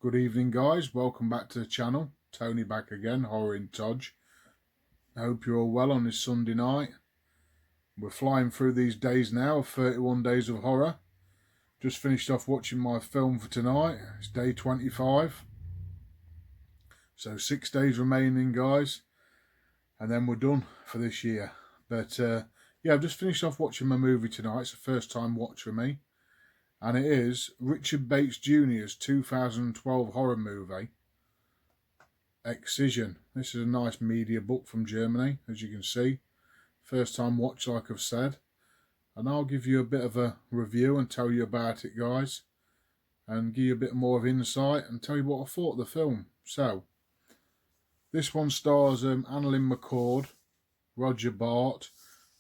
Good evening, guys. Welcome back to the channel. Tony back again, Horror in Todge. I hope you're all well on this Sunday night. We're flying through these days now, 31 days of horror. Just finished off watching my film for tonight. It's day 25. So 6 days remaining, guys. And then we're done for this year. But yeah, I've just finished off watching my movie tonight. It's a first time watch for me. And it is Richard Bates Jr.'s 2012 horror movie, Excision. This is a nice media book from Germany, as you can see. First time watch, like I've said. And I'll give you a bit of a review and tell you about it, guys. And give you a bit more of insight and tell you what I thought of the film. So, this one stars Annalyn McCord, Roger Bart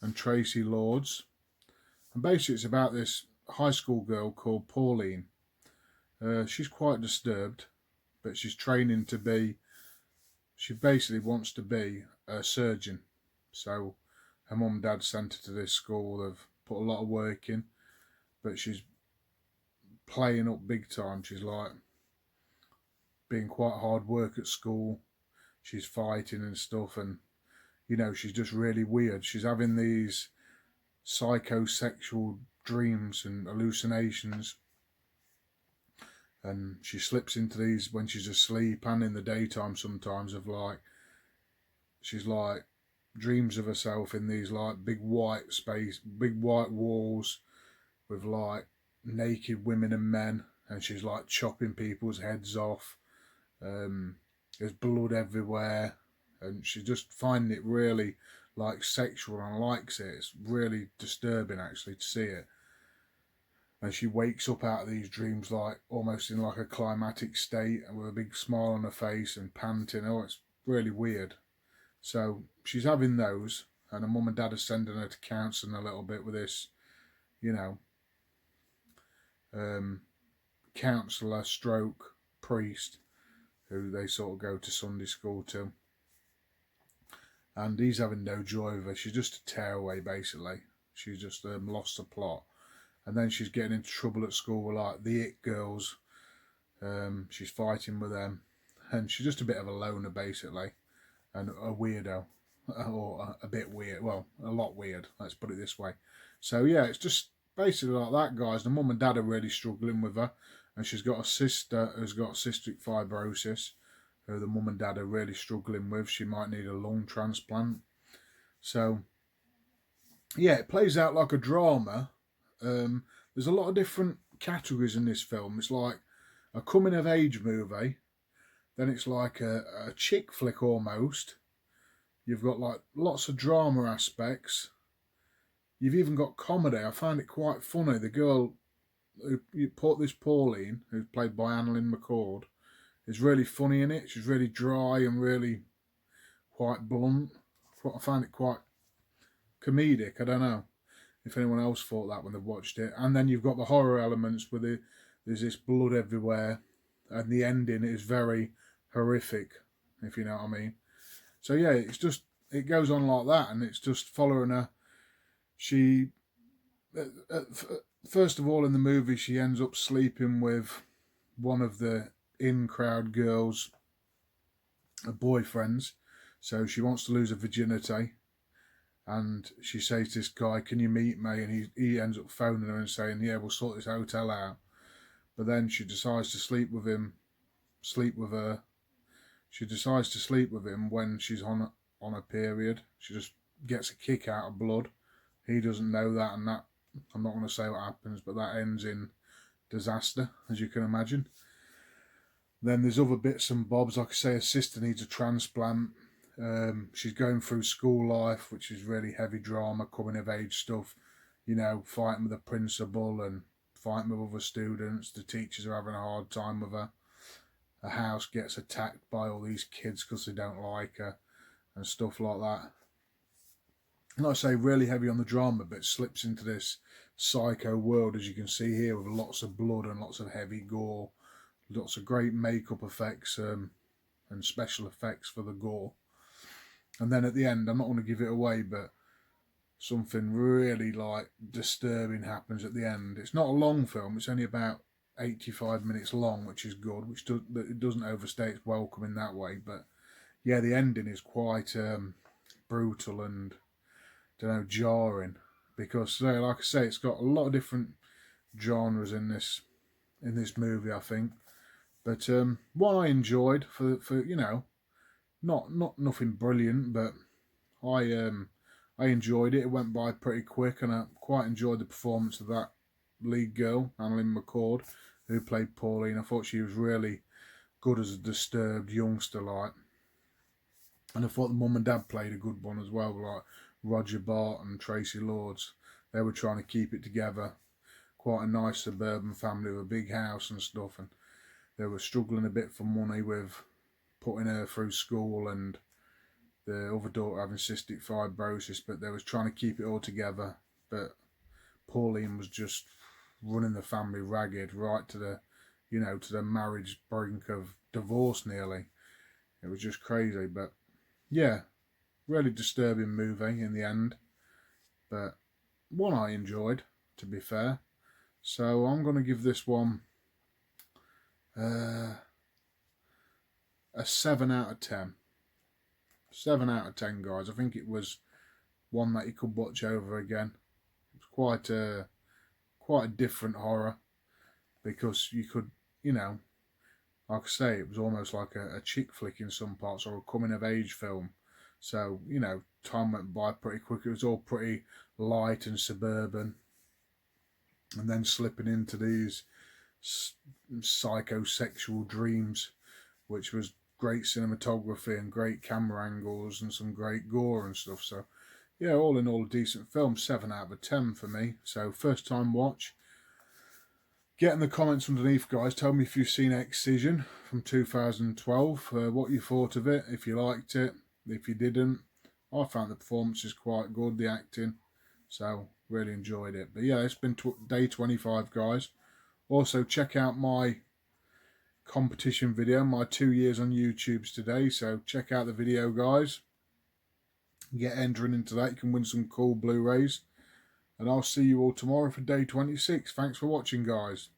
and Tracy Lords. And basically it's about this high school girl called Pauline. She's quite disturbed, but she's training to be, she basically wants to be a surgeon. So her mum and dad sent her to this school. They've put a lot of work in, but she's playing up big time. She's like being quite hard work at school. She's fighting and stuff, and you know, she's just really weird. She's having these psychosexual dreams and hallucinations, and she slips into these when she's asleep and in the daytime sometimes, of like, she's like dreams of herself in these like big white walls with like naked women and men, and she's like chopping people's heads off. There's blood everywhere, and she's just finding it really like sexual and likes it. It's really disturbing actually to see it. And she wakes up out of these dreams like almost in like a climatic state and with a big smile on her face and panting. Oh, it's really weird. So she's having those, and her mum and dad are sending her to counselling a little bit with this, you know, counsellor stroke priest who they sort of go to Sunday school to. And he's having no joy of her. She's just a tearaway, basically. She's just lost the plot. And then she's getting into trouble at school with like the it girls. She's fighting with them. And she's just a bit of a loner, basically. And a weirdo. Or a bit weird. Well, a lot weird. Let's put it this way. So yeah, it's just basically like that, guys. The mum and dad are really struggling with her. And she's got a sister who's got cystic fibrosis, who the mum and dad are really struggling with. She might need a lung transplant. So, yeah, it plays out like a drama. There's a lot of different categories in this film. It's like a coming-of-age movie. Then it's like a chick flick almost. You've got like lots of drama aspects. You've even got comedy. I find it quite funny. The girl who put this Pauline, who's played by Annalyn McCord, is really funny in it. She's really dry and really quite blunt. I find it quite comedic. I don't know if anyone else thought that when they watched it. And then you've got the horror elements with it. There's this blood everywhere, and the ending is very horrific, if you know what I mean. So yeah, it's just, it goes on like that, and it's just following her. She, first of all in the movie, she ends up sleeping with one of the in-crowd girls' boyfriends. So she wants to lose her virginity, and she says to this guy, can you meet me? And he ends up phoning her and saying, yeah, we'll sort this hotel out. But then she decides to sleep with her. She decides to sleep with him when she's on a period. She just gets a kick out of blood. He doesn't know that, and that, I'm not going to say what happens, but that ends in disaster, as you can imagine. Then there's other bits and bobs. Like I say, her sister needs a transplant. She's going through school life, which is really heavy drama, coming of age stuff. You know, fighting with the principal and fighting with other students. The teachers are having a hard time with her. Her house gets attacked by all these kids because they don't like her and stuff like that. And like I say, really heavy on the drama, but it slips into this psycho world, as you can see here, with lots of blood and lots of heavy gore. Lots of great makeup effects and special effects for the gore. And then at the end, I'm not going to give it away, but something really like disturbing happens at the end. It's not a long film. It's only about 85 minutes long, which is good, which it doesn't overstay its welcome in that way. But yeah, the ending is quite brutal and, don't know, jarring, because like I say, it's got a lot of different genres in this movie, I think. But one I enjoyed for you know, not nothing brilliant, but I enjoyed it. It went by pretty quick, and I quite enjoyed the performance of that lead girl, Annalyn McCord, who played Pauline. I thought she was really good as a disturbed youngster, like. And I thought the mum and dad played a good one as well, like Roger Bart and Tracy Lords. They were trying to keep it together. Quite a nice suburban family with a big house and stuff, and they were struggling a bit for money with putting her through school, and the other daughter having cystic fibrosis, but they was trying to keep it all together. But Pauline was just running the family ragged, right to the, you know, to the marriage brink of divorce nearly. It was just crazy. But yeah, really disturbing movie in the end, but one I enjoyed, to be fair. So I'm going to give this one a 7 out of 10. 7 out of 10, guys. I think it was one that you could watch over again. It was quite a different horror, because you could, you know, like I say, it was almost like a chick flick in some parts, or a coming of age film. So, you know, time went by pretty quick. It was all pretty light and suburban, and then slipping into these psychosexual dreams, which was great cinematography and great camera angles and some great gore and stuff. So yeah, all in all, a decent film. 7 out of 10 for me. So first time watch. Get in the comments underneath, guys. Tell me if you've seen Excision from 2012, what you thought of it, if you liked it, if you didn't. I found the performances quite good, the acting, so really enjoyed it. But yeah, it's been day 25, guys. Also, check out my competition video, my 2 years on YouTube's today, so check out the video, guys. Get entering into that. You can win some cool Blu-rays, and I'll see you all tomorrow for day 26. Thanks for watching, guys.